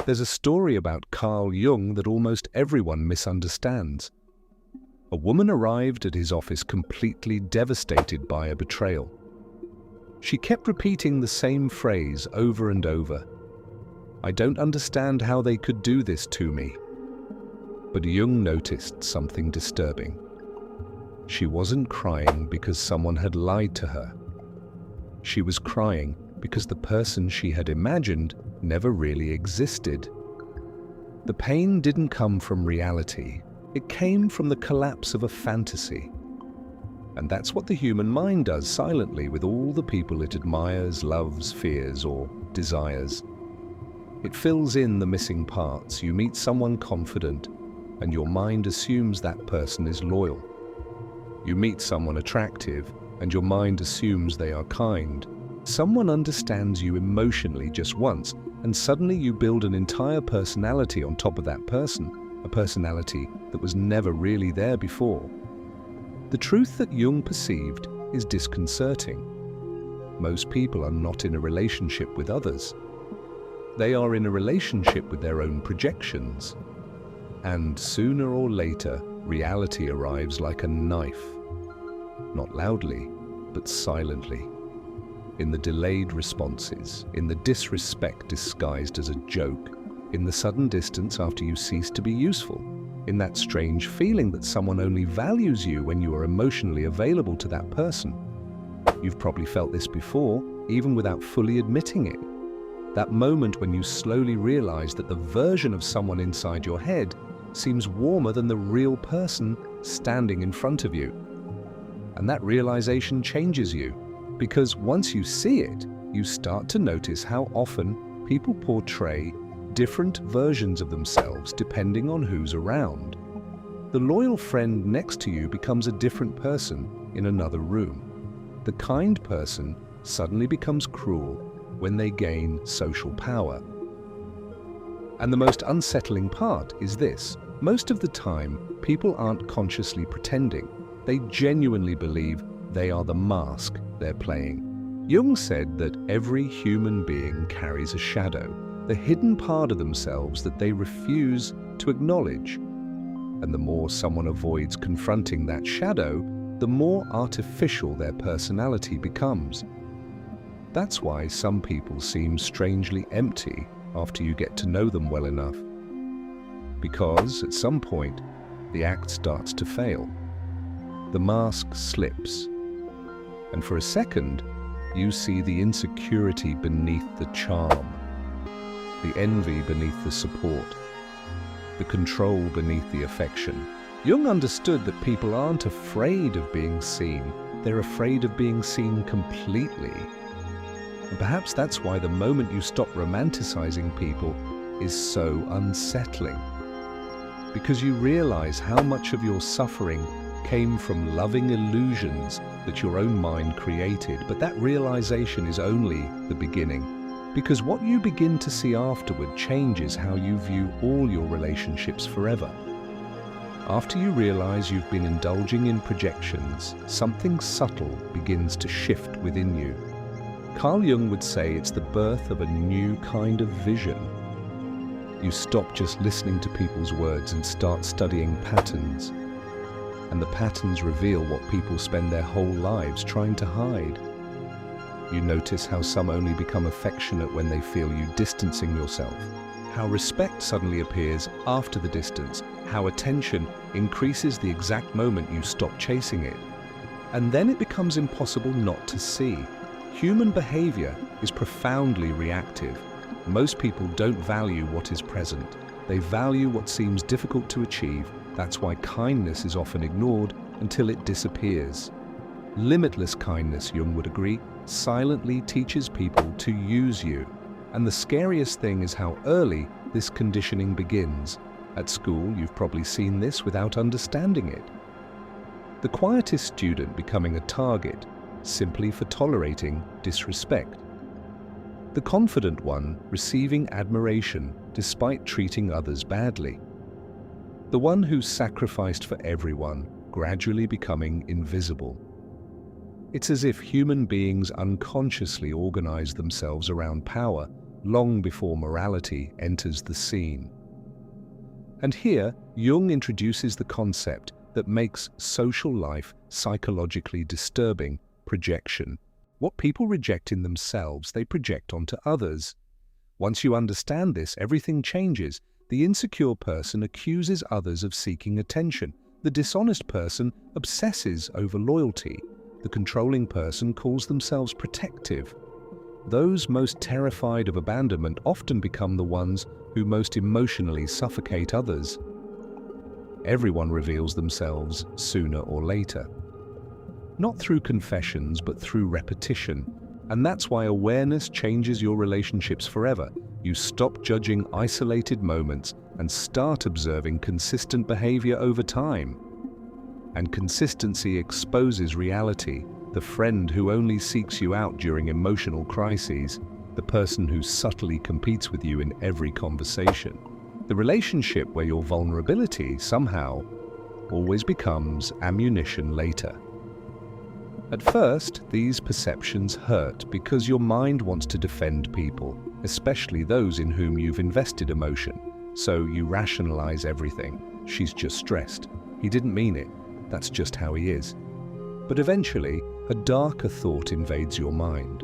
There's a story about Carl Jung that almost everyone misunderstands. A woman arrived at his office completely devastated by a betrayal. She kept repeating the same phrase over and over. "I don't understand how they could do this to me." But Jung noticed something disturbing. She wasn't crying because someone had lied to her. She was crying because the person she had imagined never really existed. The pain didn't come from reality. It came from the collapse of a fantasy. And that's what the human mind does silently with all the people it admires, loves, fears, or desires. It fills in the missing parts. You meet someone confident, and your mind assumes that person is loyal. You meet someone attractive, and your mind assumes they are kind. Someone understands you emotionally just once, and suddenly you build an entire personality on top of that person, a personality that was never really there before. The truth that Jung perceived is disconcerting. Most people are not in a relationship with others. They are in a relationship with their own projections. And sooner or later, reality arrives like a knife. Not loudly, but silently. In the delayed responses, in the disrespect disguised as a joke, in the sudden distance after you cease to be useful, in that strange feeling that someone only values you when you are emotionally available to that person. You've probably felt this before, even without fully admitting it. That moment when you slowly realize that the version of someone inside your head seems warmer than the real person standing in front of you. And that realization changes you, because once you see it, you start to notice how often people portray different versions of themselves depending on who's around. The loyal friend next to you becomes a different person in another room. The kind person suddenly becomes cruel when they gain social power. And the most unsettling part is this: most of the time, people aren't consciously pretending. They genuinely believe they are the mask they're playing. Jung said that every human being carries a shadow, the hidden part of themselves that they refuse to acknowledge. And the more someone avoids confronting that shadow, the more artificial their personality becomes. That's why some people seem strangely empty after you get to know them well enough. Because at some point, the act starts to fail. The mask slips. And for a second, you see the insecurity beneath the charm, the envy beneath the support, the control beneath the affection. Jung understood that people aren't afraid of being seen. They're afraid of being seen completely. And perhaps that's why the moment you stop romanticizing people is so unsettling. Because you realize how much of your suffering came from loving illusions that your own mind created. But that realization is only the beginning. Because what you begin to see afterward changes how you view all your relationships forever. After you realize you've been indulging in projections, something subtle begins to shift within you. Carl Jung would say it's the birth of a new kind of vision. You stop just listening to people's words and start studying patterns. And the patterns reveal what people spend their whole lives trying to hide. You notice how some only become affectionate when they feel you distancing yourself. How respect suddenly appears after the distance. How attention increases the exact moment you stop chasing it. And then it becomes impossible not to see. Human behavior is profoundly reactive. Most people don't value what is present. They value what seems difficult to achieve. That's why kindness is often ignored until it disappears. Limitless kindness, Jung would agree, silently teaches people to use you. And the scariest thing is how early this conditioning begins. At school, you've probably seen this without understanding it. The quietest student becoming a target simply for tolerating disrespect. The confident one receiving admiration despite treating others badly. The one who sacrificed for everyone gradually becoming invisible. It's as if human beings unconsciously organize themselves around power, long before morality enters the scene. And here, Jung introduces the concept that makes social life psychologically disturbing: projection. What people reject in themselves, they project onto others. Once you understand this, everything changes. The insecure person accuses others of seeking attention. The dishonest person obsesses over loyalty. The controlling person calls themselves protective. Those most terrified of abandonment often become the ones who most emotionally suffocate others. Everyone reveals themselves sooner or later. Not through confessions, but through repetition. And that's why awareness changes your relationships forever. You stop judging isolated moments and start observing consistent behavior over time. And consistency exposes reality: the friend who only seeks you out during emotional crises, the person who subtly competes with you in every conversation, the relationship where your vulnerability somehow always becomes ammunition later. At first, these perceptions hurt because your mind wants to defend people, especially those in whom you've invested emotion. So you rationalize everything. She's just stressed. He didn't mean it. That's just how he is. But eventually, a darker thought invades your mind.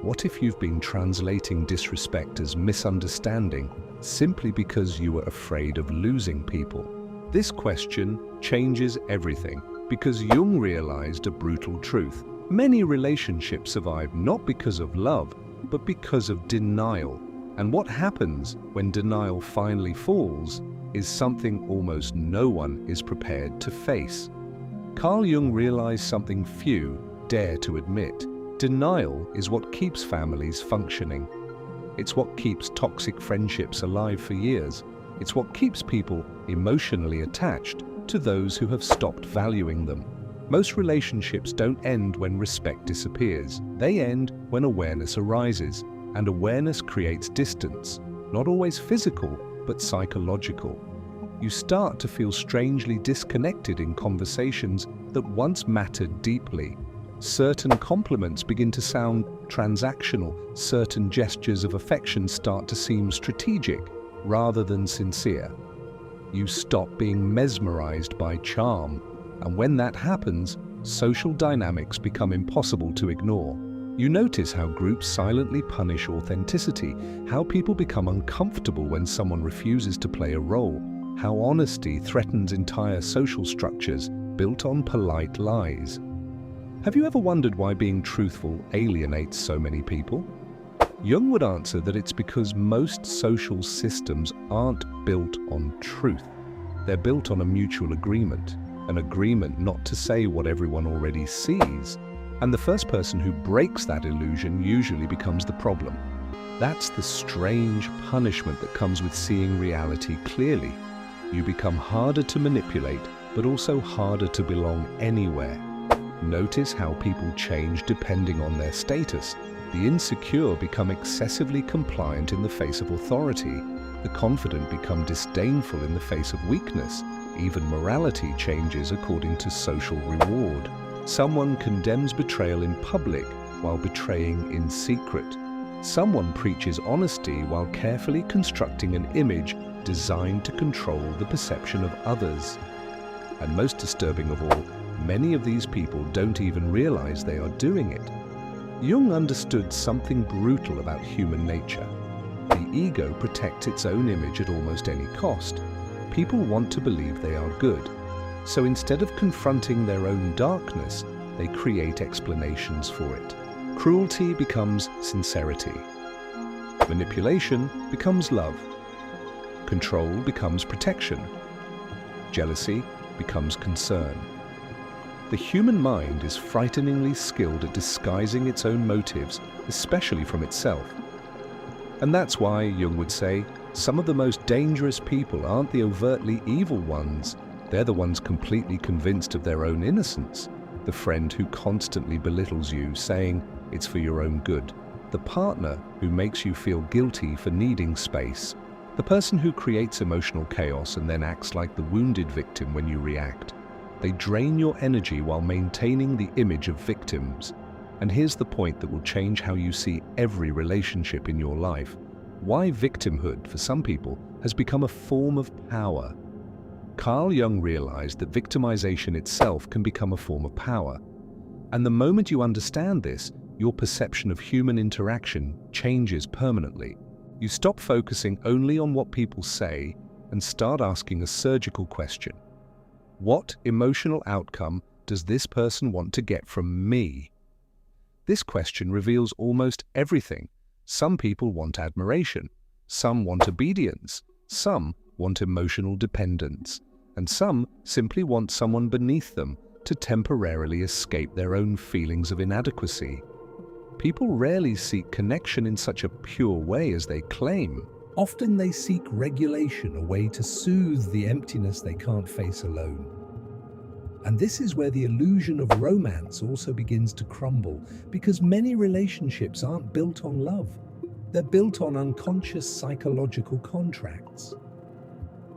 What if you've been translating disrespect as misunderstanding simply because you were afraid of losing people? This question changes everything, because Jung realized a brutal truth. Many relationships survive not because of love, but because of denial. And what happens when denial finally falls is something almost no one is prepared to face. Carl Jung realized something few dare to admit. Denial is what keeps families functioning. It's what keeps toxic friendships alive for years. It's what keeps people emotionally attached to those who have stopped valuing them. Most relationships don't end when respect disappears. They end when awareness arises, and awareness creates distance, not always physical, but psychological. You start to feel strangely disconnected in conversations that once mattered deeply. Certain compliments begin to sound transactional. Certain gestures of affection start to seem strategic rather than sincere. You stop being mesmerized by charm, and when that happens, social dynamics become impossible to ignore. You notice how groups silently punish authenticity, how people become uncomfortable when someone refuses to play a role, how honesty threatens entire social structures built on polite lies. Have you ever wondered why being truthful alienates so many people? Jung would answer that it's because most social systems aren't built on truth. They're built on a mutual agreement, an agreement not to say what everyone already sees. And the first person who breaks that illusion usually becomes the problem. That's the strange punishment that comes with seeing reality clearly. You become harder to manipulate, but also harder to belong anywhere. Notice how people change depending on their status. The insecure become excessively compliant in the face of authority. The confident become disdainful in the face of weakness. Even morality changes according to social reward. Someone condemns betrayal in public while betraying in secret. Someone preaches honesty while carefully constructing an image designed to control the perception of others. And most disturbing of all, many of these people don't even realize they are doing it. Jung understood something brutal about human nature. The ego protects its own image at almost any cost. People want to believe they are good. So instead of confronting their own darkness, they create explanations for it. Cruelty becomes sincerity. Manipulation becomes love. Control becomes protection. Jealousy becomes concern. The human mind is frighteningly skilled at disguising its own motives, especially from itself. And that's why, Jung would say, some of the most dangerous people aren't the overtly evil ones. They're the ones completely convinced of their own innocence. The friend who constantly belittles you, saying it's for your own good. The partner who makes you feel guilty for needing space. The person who creates emotional chaos and then acts like the wounded victim when you react. They drain your energy while maintaining the image of victims. And here's the point that will change how you see every relationship in your life. Why victimhood, for some people, has become a form of power. Carl Jung realized that victimization itself can become a form of power. And the moment you understand this, your perception of human interaction changes permanently. You stop focusing only on what people say and start asking a surgical question. What emotional outcome does this person want to get from me? This question reveals almost everything. Some people want admiration, some want obedience, some want emotional dependence, and some simply want someone beneath them to temporarily escape their own feelings of inadequacy. People rarely seek connection in such a pure way as they claim. Often they seek regulation, a way to soothe the emptiness they can't face alone. And this is where the illusion of romance also begins to crumble, because many relationships aren't built on love. They're built on unconscious psychological contracts.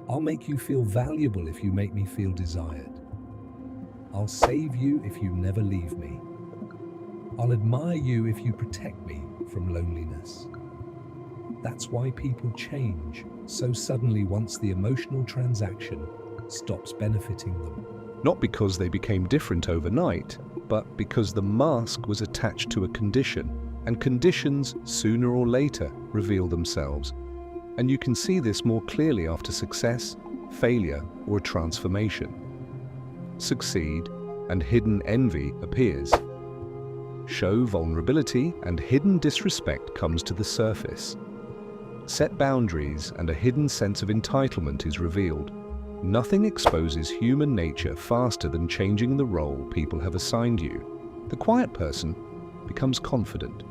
I'll make you feel valuable if you make me feel desired. I'll save you if you never leave me. I'll admire you if you protect me from loneliness. That's why people change so suddenly once the emotional transaction stops benefiting them. Not because they became different overnight, but because the mask was attached to a condition, and conditions, sooner or later, reveal themselves. And you can see this more clearly after success, failure, or a transformation. Succeed, and hidden envy appears. Show vulnerability, and hidden disrespect comes to the surface. Set boundaries, and a hidden sense of entitlement is revealed. Nothing exposes human nature faster than changing the role people have assigned you. The quiet person becomes confident.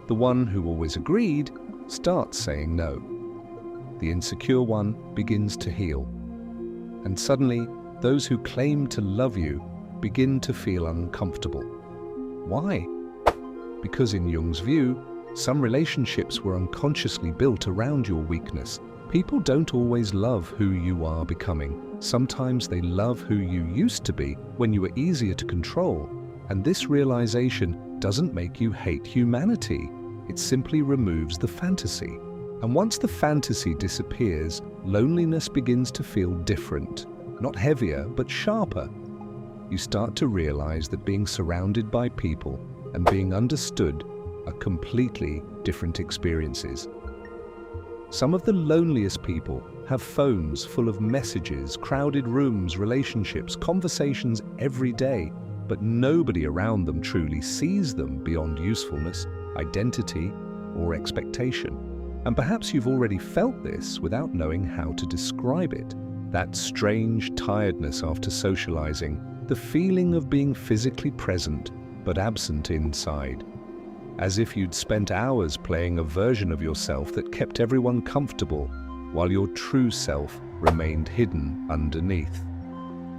The one who always agreed starts saying no. The insecure one begins to heal. And suddenly, those who claim to love you begin to feel uncomfortable. Why? Because in Jung's view, some relationships were unconsciously built around your weakness. People don't always love who you are becoming. Sometimes they love who you used to be when you were easier to control. And this realization doesn't make you hate humanity. It simply removes the fantasy. And once the fantasy disappears, loneliness begins to feel different. Not heavier, but sharper. You start to realize that being surrounded by people and being understood are completely different experiences. Some of the loneliest people have phones full of messages, crowded rooms, relationships, conversations every day, but nobody around them truly sees them beyond usefulness, identity, or expectation. And perhaps you've already felt this without knowing how to describe it. That strange tiredness after socializing, the feeling of being physically present but absent inside. As if you'd spent hours playing a version of yourself that kept everyone comfortable, while your true self remained hidden underneath.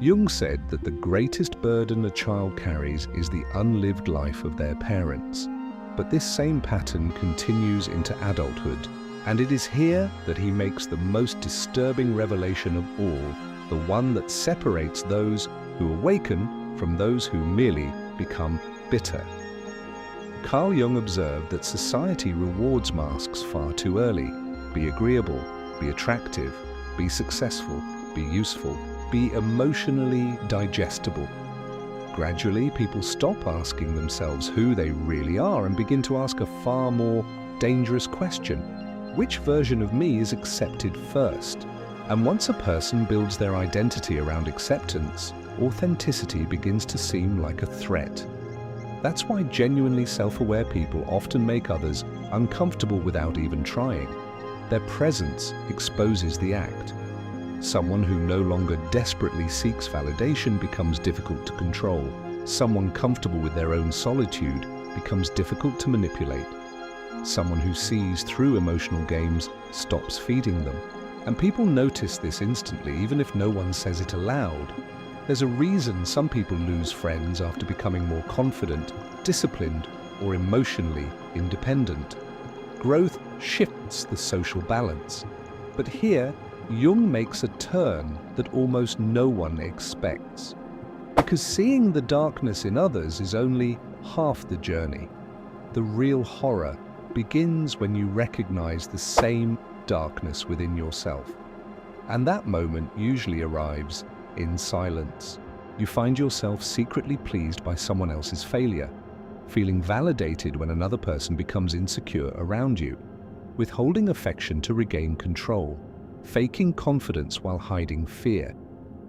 Jung said that the greatest burden a child carries is the unlived life of their parents. But this same pattern continues into adulthood, and it is here that he makes the most disturbing revelation of all, the one that separates those who awaken from those who merely become bitter. Carl Jung observed that society rewards masks far too early. Be agreeable, be attractive, be successful, be useful, be emotionally digestible. Gradually, people stop asking themselves who they really are and begin to ask a far more dangerous question. Which version of me is accepted first? And once a person builds their identity around acceptance, authenticity begins to seem like a threat. That's why genuinely self-aware people often make others uncomfortable without even trying. Their presence exposes the act. Someone who no longer desperately seeks validation becomes difficult to control. Someone comfortable with their own solitude becomes difficult to manipulate. Someone who sees through emotional games stops feeding them. And people notice this instantly, even if no one says it aloud. There's a reason some people lose friends after becoming more confident, disciplined, or emotionally independent. Growth shifts the social balance. But here, Jung makes a turn that almost no one expects. Because seeing the darkness in others is only half the journey. The real horror begins when you recognize the same darkness within yourself. And that moment usually arrives in silence. You find yourself secretly pleased by someone else's failure, feeling validated when another person becomes insecure around you, withholding affection to regain control, faking confidence while hiding fear,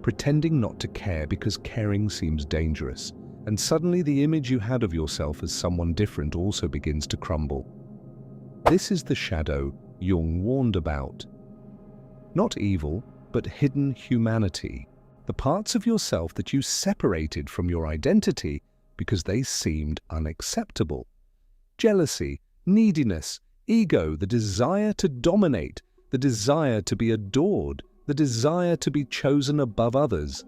pretending not to care because caring seems dangerous, and suddenly the image you had of yourself as someone different also begins to crumble. This is the shadow Jung warned about. Not evil, but hidden humanity, the parts of yourself that you separated from your identity because they seemed unacceptable. Jealousy, neediness, ego, the desire to dominate, the desire to be adored, the desire to be chosen above others.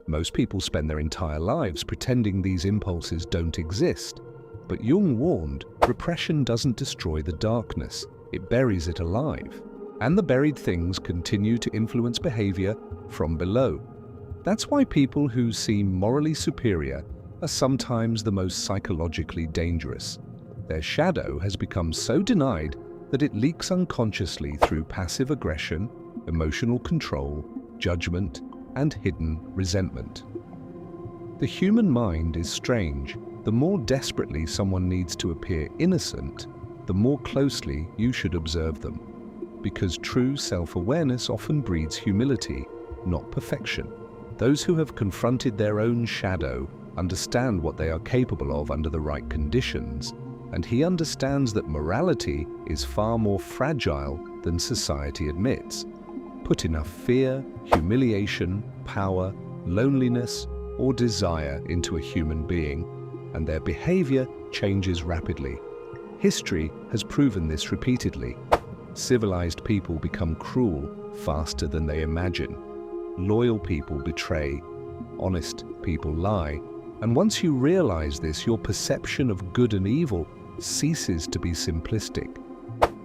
Most people spend their entire lives pretending these impulses don't exist. But Jung warned, repression doesn't destroy the darkness, it buries it alive. And the buried things continue to influence behavior from below. That's why people who seem morally superior are sometimes the most psychologically dangerous. Their shadow has become so denied that it leaks unconsciously through passive aggression, emotional control, judgment, and hidden resentment. The human mind is strange. The more desperately someone needs to appear innocent, the more closely you should observe them. Because true self-awareness often breeds humility, not perfection. Those who have confronted their own shadow understand what they are capable of under the right conditions, and he understands that morality is far more fragile than society admits. Put enough fear, humiliation, power, loneliness, or desire into a human being, and their behavior changes rapidly. History has proven this repeatedly. Civilized people become cruel faster than they imagine. Loyal people betray. Honest people lie. And once you realize this, your perception of good and evil ceases to be simplistic.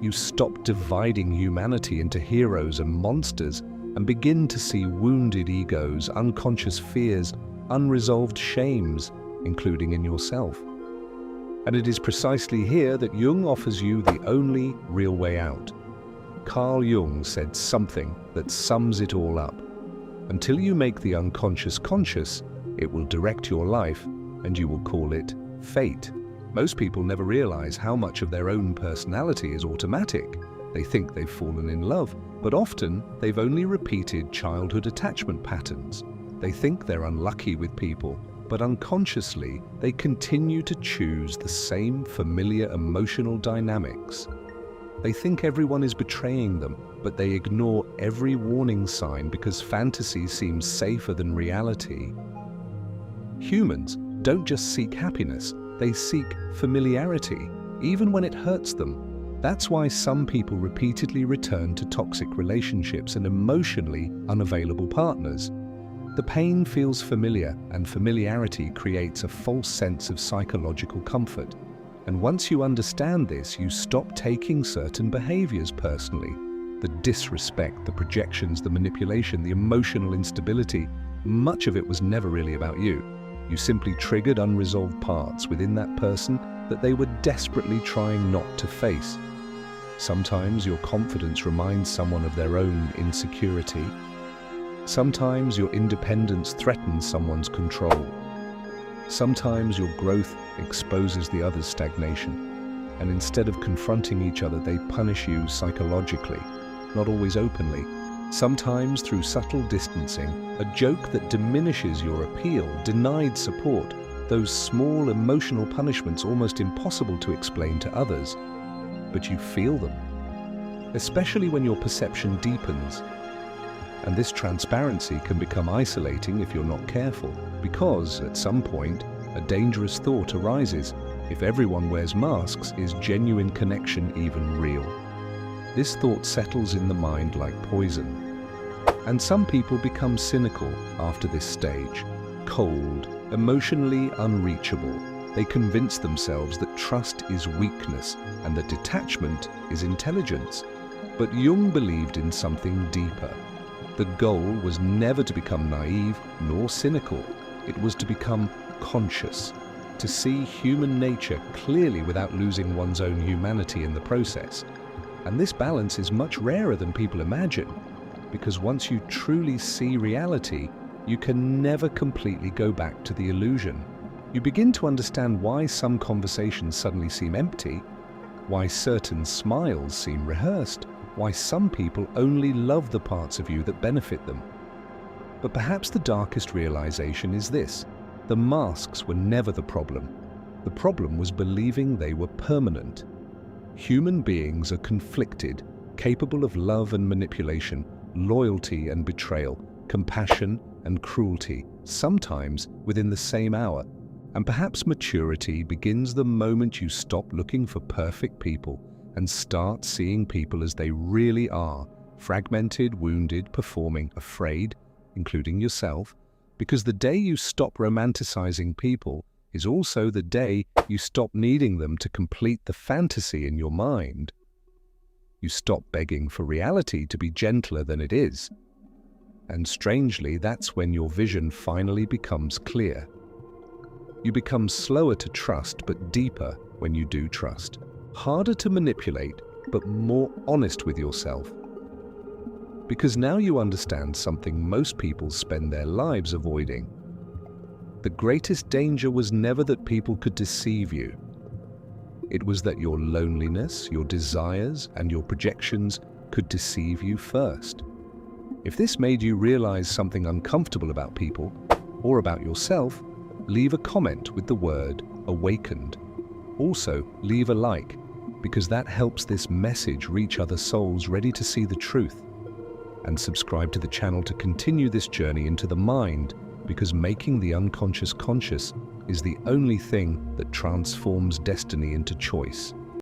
You stop dividing humanity into heroes and monsters and begin to see wounded egos, unconscious fears, unresolved shames, including in yourself. And it is precisely here that Jung offers you the only real way out. Carl Jung said something that sums it all up. Until you make the unconscious conscious, it will direct your life, and you will call it fate. Most people never realize how much of their own personality is automatic. They think they've fallen in love, but often they've only repeated childhood attachment patterns. They think they're unlucky with people, but unconsciously they continue to choose the same familiar emotional dynamics. They think everyone is betraying them, but they ignore every warning sign because fantasy seems safer than reality. Humans don't just seek happiness, they seek familiarity, even when it hurts them. That's why some people repeatedly return to toxic relationships and emotionally unavailable partners. The pain feels familiar, and familiarity creates a false sense of psychological comfort. And once you understand this, you stop taking certain behaviors personally. The disrespect, the projections, the manipulation, the emotional instability, much of it was never really about you. You simply triggered unresolved parts within that person that they were desperately trying not to face. Sometimes your confidence reminds someone of their own insecurity. Sometimes your independence threatens someone's control. Sometimes your growth exposes the other's stagnation, and instead of confronting each other, they punish you psychologically, not always openly. Sometimes through subtle distancing, a joke that diminishes your appeal, denied support, those small emotional punishments almost impossible to explain to others, but you feel them, especially when your perception deepens. And this transparency can become isolating if you're not careful, because at some point, a dangerous thought arises. If everyone wears masks, is genuine connection even real? This thought settles in the mind like poison. And some people become cynical after this stage, cold, emotionally unreachable. They convince themselves that trust is weakness and that detachment is intelligence. But Jung believed in something deeper. The goal was never to become naive nor cynical. It was to become conscious, to see human nature clearly without losing one's own humanity in the process. And this balance is much rarer than people imagine, because once you truly see reality, you can never completely go back to the illusion. You begin to understand why some conversations suddenly seem empty, why certain smiles seem rehearsed, why some people only love the parts of you that benefit them. But perhaps the darkest realization is this: the masks were never the problem. The problem was believing they were permanent. Human beings are conflicted, capable of love and manipulation, loyalty and betrayal, compassion and cruelty, sometimes within the same hour. And perhaps maturity begins the moment you stop looking for perfect people and start seeing people as they really are, fragmented, wounded, performing, afraid, including yourself, because the day you stop romanticizing people is also the day you stop needing them to complete the fantasy in your mind. You stop begging for reality to be gentler than it is. And strangely, that's when your vision finally becomes clear. You become slower to trust, but deeper when you do trust. Harder to manipulate, but more honest with yourself. Because now you understand something most people spend their lives avoiding. The greatest danger was never that people could deceive you. It was that your loneliness, your desires, and your projections could deceive you first. If this made you realize something uncomfortable about people, or about yourself, leave a comment with the word "awakened." Also, leave a like, because that helps this message reach other souls ready to see the truth. And subscribe to the channel to continue this journey into the mind, because making the unconscious conscious is the only thing that transforms destiny into choice.